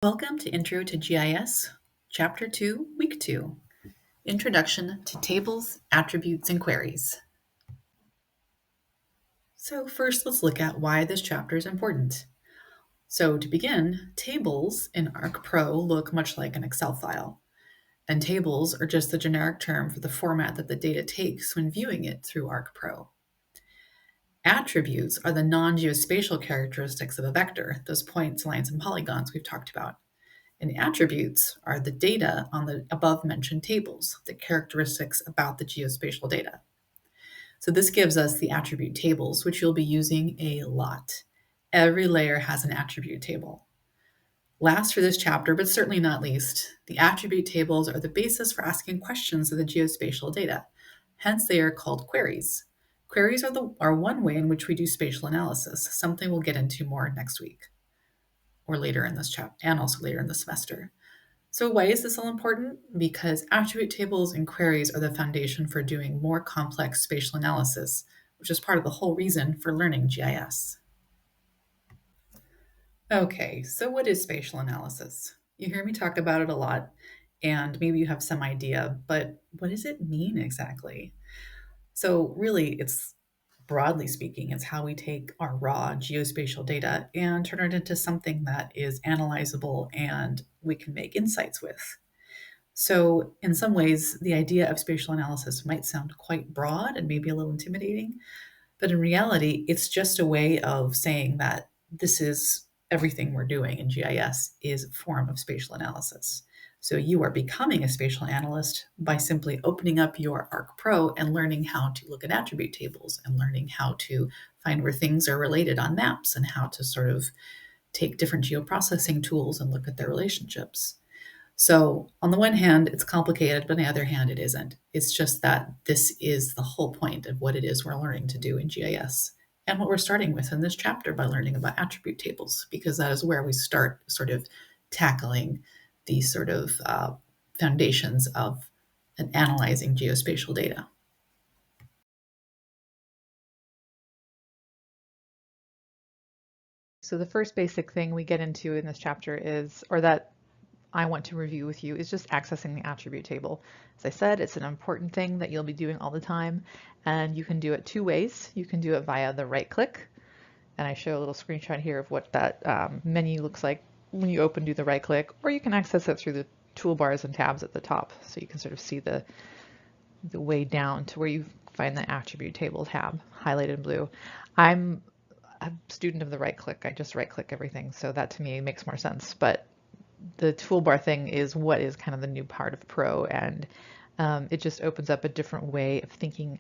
Welcome to Intro to GIS, Chapter 2, Week 2, Introduction to Tables, Attributes, and Queries. So first, let's look at why this chapter is important. So to begin, tables in ArcPro look much like an Excel file, and tables are just the generic term for the format that the data takes when viewing it through ArcPro. Attributes are the non-geospatial characteristics of a vector, those points, lines, and polygons we've talked about. And attributes are the data on the above-mentioned tables, the characteristics about the geospatial data. So this gives us the attribute tables, which you'll be using a lot. Every layer has an attribute table. Last for this chapter, but certainly not least, the attribute tables are the basis for asking questions of the geospatial data. Hence, they are called queries. Queries are one way in which we do spatial analysis, something we'll get into more next week or later in this chapter, and also later in the semester. So why is this all important? Because attribute tables and queries are the foundation for doing more complex spatial analysis, which is part of the whole reason for learning GIS. Okay, so what is spatial analysis? You hear me talk about it a lot, and maybe you have some idea, but what does it mean exactly? So really, it's broadly speaking, it's how we take our raw geospatial data and turn it into something that is analyzable and we can make insights with. So, in some ways, the idea of spatial analysis might sound quite broad and maybe a little intimidating, but in reality, it's just a way of saying that this is everything we're doing in GIS is a form of spatial analysis. So, you are becoming a spatial analyst by simply opening up your ArcPro and learning how to look at attribute tables and learning how to find where things are related on maps and how to sort of take different geoprocessing tools and look at their relationships. So, on the one hand, it's complicated, but on the other hand, it isn't. It's just that this is the whole point of what it is we're learning to do in GIS and what we're starting with in this chapter by learning about attribute tables, because that is where we start sort of tackling these sort of foundations of analyzing geospatial data. So the first basic thing we get into in this chapter is, or that I want to review with you, is just accessing the attribute table. As I said, it's an important thing that you'll be doing all the time, and you can do it two ways. You can do it via the right click, and I show a little screenshot here of what that menu looks like when you do the right click, or you can access it through the toolbars and tabs at the top, so you can sort of see the way down to where you find the attribute table tab highlighted in blue. I'm a student of the right click. I just right click everything, so that to me makes more sense. But the toolbar thing is what is kind of the new part of Pro, and it just opens up a different way of thinking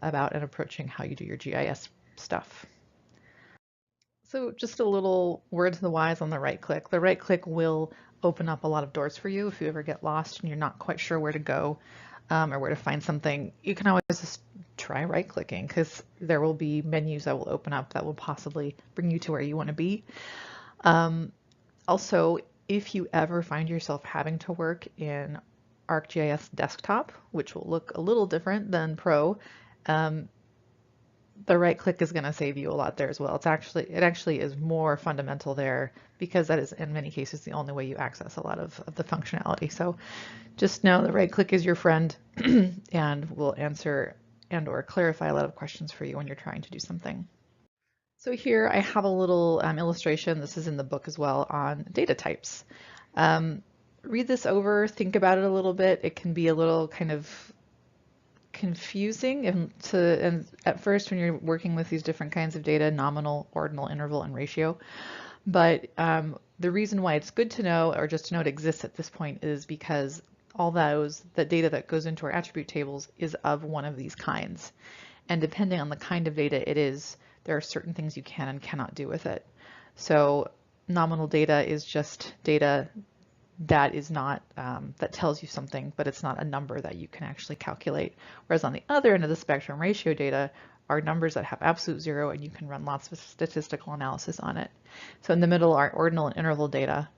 about and approaching how you do your GIS stuff. So just a little word to the wise on the right click. The right click will open up a lot of doors for you if you ever get lost and you're not quite sure where to go or where to find something. You can always just try right clicking, because there will be menus that will open up that will possibly bring you to where you want to be. Also, if you ever find yourself having to work in ArcGIS Desktop, which will look a little different than Pro, the right click is going to save you a lot there as well. It actually is more fundamental there, because that is in many cases the only way you access a lot of the functionality. So just know the right click is your friend and will answer and or clarify a lot of questions for you when you're trying to do something. So here I have a little illustration, this is in the book as well, on data types. Read this over, think about it a little bit. It can be a little kind of confusing and at first when you're working with these different kinds of data, nominal, ordinal, interval, and ratio. But the reason why it's good to know, or just to know it exists at this point, is because all the data that goes into our attribute tables is of one of these kinds. And depending on the kind of data it is, there are certain things you can and cannot do with it. So nominal data is just data that is not, that tells you something, but it's not a number that you can actually calculate. Whereas on the other end of the spectrum, ratio data are numbers that have absolute zero and you can run lots of statistical analysis on it. So in the middle are ordinal and interval data,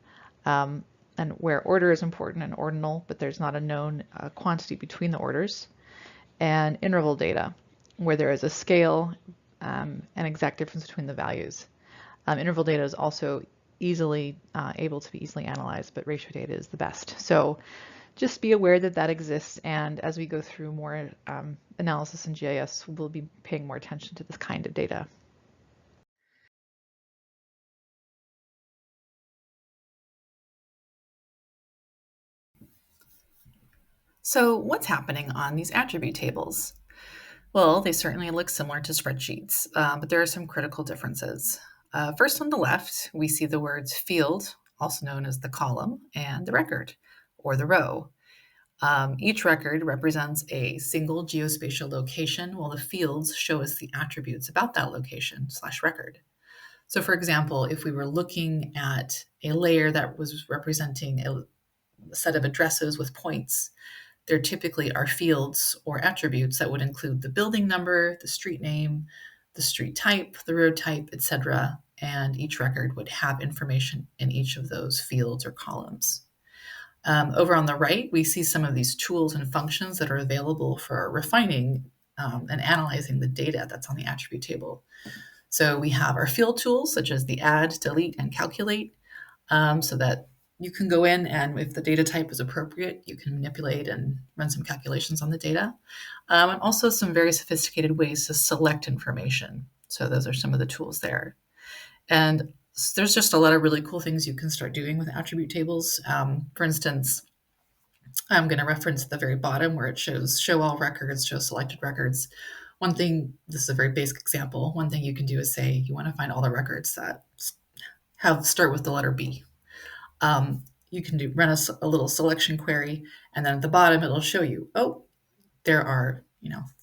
and where order is important and ordinal, but there's not a known quantity between the orders, and interval data, where there is a scale and exact difference between the values. Interval data is also easily able to be easily analyzed, but ratio data is the best. So just be aware that that exists, and as we go through more analysis in GIS, we'll be paying more attention to this kind of data. So what's happening on these attribute tables? Well, they certainly look similar to spreadsheets, but there are some critical differences. First, on the left, we see the words field, also known as the column, and the record, or the row. Each record represents a single geospatial location, while the fields show us the attributes about that location / record. So, for example, if we were looking at a layer that was representing a set of addresses with points, there typically are fields or attributes that would include the building number, the street name, the street type, the road type, etc. And each record would have information in each of those fields or columns. Over on the right, we see some of these tools and functions that are available for refining and analyzing the data that's on the attribute table. So we have our field tools, such as the add, delete, and calculate, so that you can go in and if the data type is appropriate, you can manipulate and run some calculations on the data. And also some very sophisticated ways to select information. So those are some of the tools there. And there's just a lot of really cool things you can start doing with attribute tables. For instance, I'm going to reference at the very bottom where it shows show all records, show selected records. One thing, this is a very basic example, one thing you can do is say you want to find all the records that start with the letter B. You can run a little selection query, and then at the bottom it'll show you, oh, there are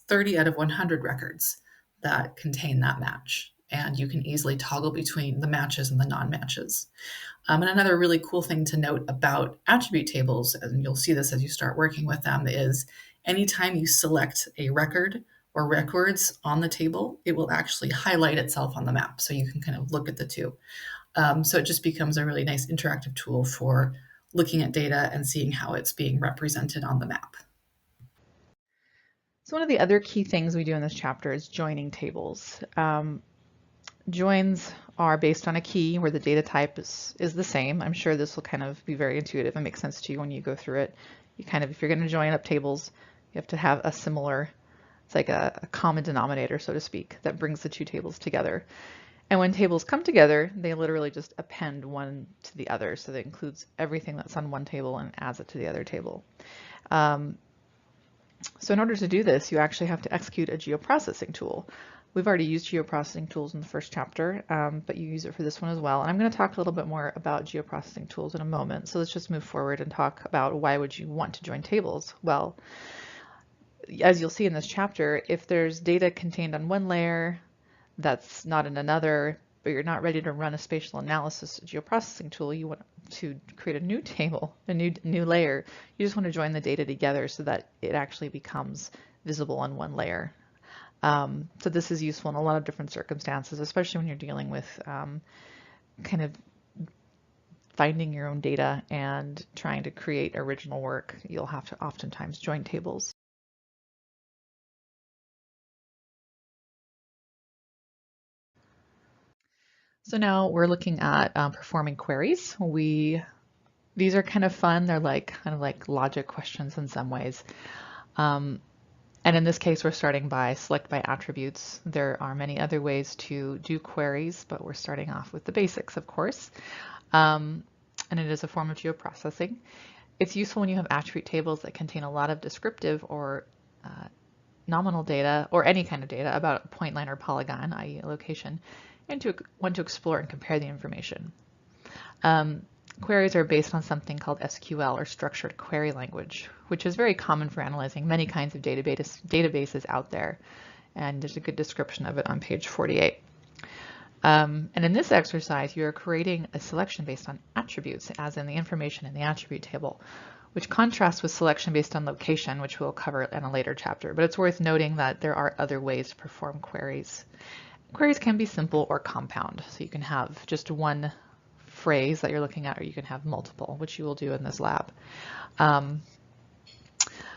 30 out of 100 records that contain that match, and you can easily toggle between the matches and the non-matches. And another really cool thing to note about attribute tables, and you'll see this as you start working with them, is anytime you select a record or records on the table, it will actually highlight itself on the map, so you can kind of look at the two. So it just becomes a really nice interactive tool for looking at data and seeing how it's being represented on the map. So one of the other key things we do in this chapter is joining tables. Joins are based on a key where the data type is the same. I'm sure this will kind of be very intuitive and make sense to you when you go through it. You kind of, if you're going to join up tables, you have to have a similar, it's like a common denominator, so to speak, that brings the two tables together. And when tables come together, they literally just append one to the other. So that includes everything that's on one table and adds it to the other table. So in order to do this, you actually have to execute a geoprocessing tool. We've already used geoprocessing tools in the first chapter, but you use it for this one as well. And I'm going to talk a little bit more about geoprocessing tools in a moment. So let's just move forward and talk about why would you want to join tables? Well, as you'll see in this chapter, if there's data contained on one layer that's not in another, but you're not ready to run a spatial analysis geoprocessing tool, you want to create a new table, a new layer. You just want to join the data together so that it actually becomes visible on one layer. So this is useful in a lot of different circumstances, especially when you're dealing with kind of finding your own data and trying to create original work. You'll have to oftentimes join tables. So now we're looking at performing queries. These are kind of fun. They're kind of like logic questions in some ways. And in this case, we're starting by select by attributes. There are many other ways to do queries, but we're starting off with the basics, of course. And it is a form of geoprocessing. It's useful when you have attribute tables that contain a lot of descriptive or nominal data, or any kind of data about a point, line, or polygon, i.e. a location, and to want to explore and compare the information. Queries are based on something called SQL, or structured query language, which is very common for analyzing many kinds of databases out there. And there's a good description of it on page 48. And in this exercise, you're creating a selection based on attributes, as in the information in the attribute table, which contrasts with selection based on location, which we'll cover in a later chapter. But it's worth noting that there are other ways to perform queries. Queries can be simple or compound, so you can have just one phrase that you're looking at, or you can have multiple, which you will do in this lab.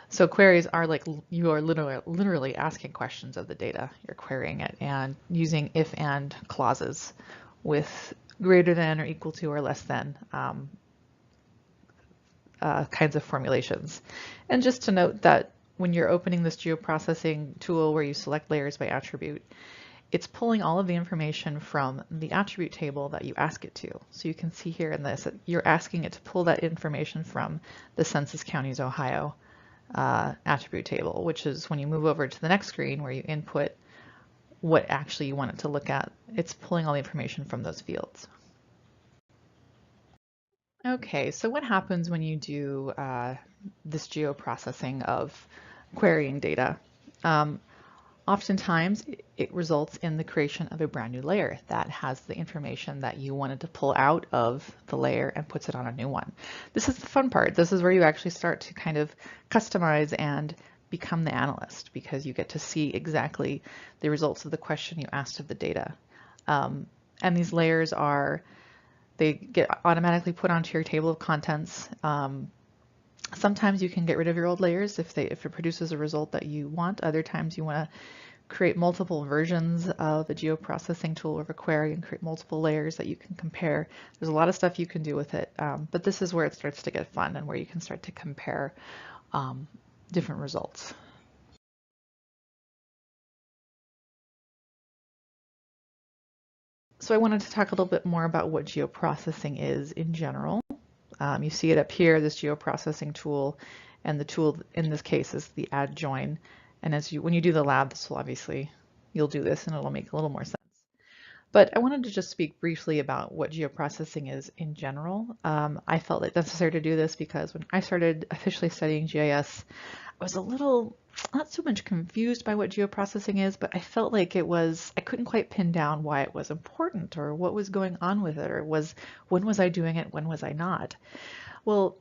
So queries are like you are literally asking questions of the data. You're querying it and using if and clauses with greater than or equal to or less than kinds of formulations. And just to note that when you're opening this geoprocessing tool where you select layers by attribute, it's pulling all of the information from the attribute table that you ask it to. So you can see here in this, you're asking it to pull that information from the Census Counties, Ohio attribute table, which is when you move over to the next screen where you input what actually you want it to look at, it's pulling all the information from those fields. Okay, so what happens when you do this geoprocessing of querying data? Oftentimes, it results in the creation of a brand new layer that has the information that you wanted to pull out of the layer and puts it on a new one. This is the fun part. This is where you actually start to kind of customize and become the analyst, because you get to see exactly the results of the question you asked of the data. And these layers they get automatically put onto your table of contents. Sometimes you can get rid of your old layers if it produces a result that you want. Other times you want to create multiple versions of a geoprocessing tool or a query and create multiple layers that you can compare. There's a lot of stuff you can do with it, but this is where it starts to get fun and where you can start to compare different results. So I wanted to talk a little bit more about what geoprocessing is in general. You see it up here, this geoprocessing tool, and the tool in this case is the add join. And when you do the lab, you'll do this and it'll make a little more sense. But I wanted to just speak briefly about what geoprocessing is in general. I felt it necessary to do this because when I started officially studying GIS, I was a little, not so much confused by what geoprocessing is, but I felt like I couldn't quite pin down why it was important or what was going on with it, or when was I doing it, when was I not? Well,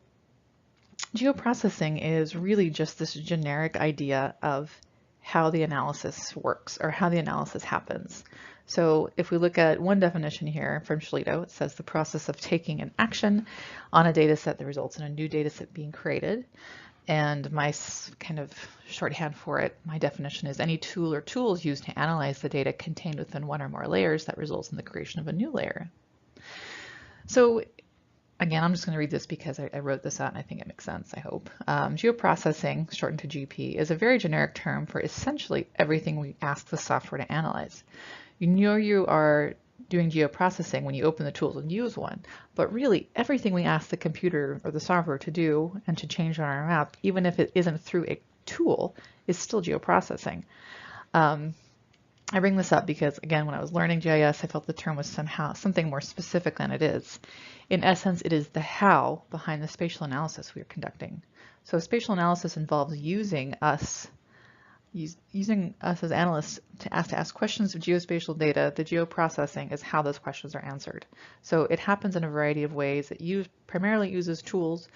geoprocessing is really just this generic idea of how the analysis works or how the analysis happens. So if we look at one definition here from Shalito, it says the process of taking an action on a data set that results in a new data set being created. And my kind of shorthand for it, my definition is any tool or tools used to analyze the data contained within one or more layers that results in the creation of a new layer. So again, I'm just going to read this because I wrote this out and I think it makes sense, I hope. Geoprocessing, shortened to GP, is a very generic term for essentially everything we ask the software to analyze. You know you are doing geoprocessing when you open the tools and use one, but really everything we ask the computer or the software to do and to change on our map, even if it isn't through a tool, is still geoprocessing. I bring this up because, again, when I was learning GIS, I felt the term was somehow something more specific than it is. In essence, it is the how behind the spatial analysis we are conducting. So spatial analysis involves using us as analysts to ask questions of geospatial data. The geoprocessing is how those questions are answered. So it happens in a variety of ways. It primarily uses tools.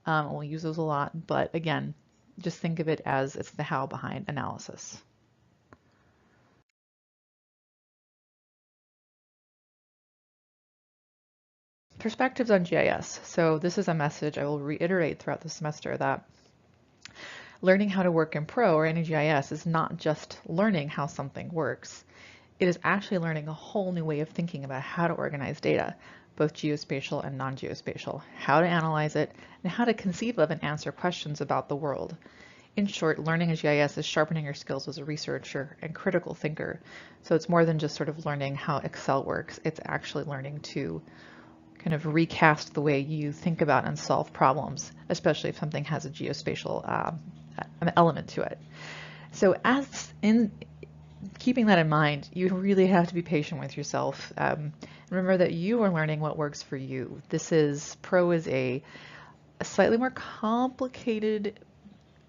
We'll use those a lot, but again, just think of it as it's the how behind analysis. Perspectives on GIS. So this is a message I will reiterate throughout the semester, that learning how to work in Pro or any GIS is not just learning how something works. It is actually learning a whole new way of thinking about how to organize data, both geospatial and non-geospatial, how to analyze it, and how to conceive of and answer questions about the world. In short, learning a GIS is sharpening your skills as a researcher and critical thinker. So it's more than just sort of learning how Excel works. It's actually learning to kind of recast the way you think about and solve problems, especially if something has a geospatial element to it. So as in keeping that in mind, you really have to be patient with yourself. Remember that you are learning what works for you. Pro is a slightly more complicated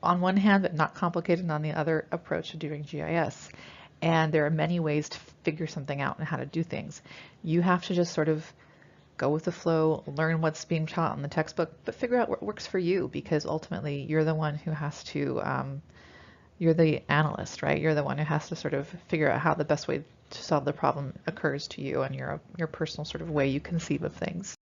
on one hand, but not complicated on the other approach to doing GIS. And there are many ways to figure something out and how to do things. You have to just sort of go with the flow, learn what's being taught in the textbook, but figure out what works for you, because ultimately you're the one who has to, you're the analyst, right? You're the one who has to sort of figure out how the best way to solve the problem occurs to you and your personal sort of way you conceive of things.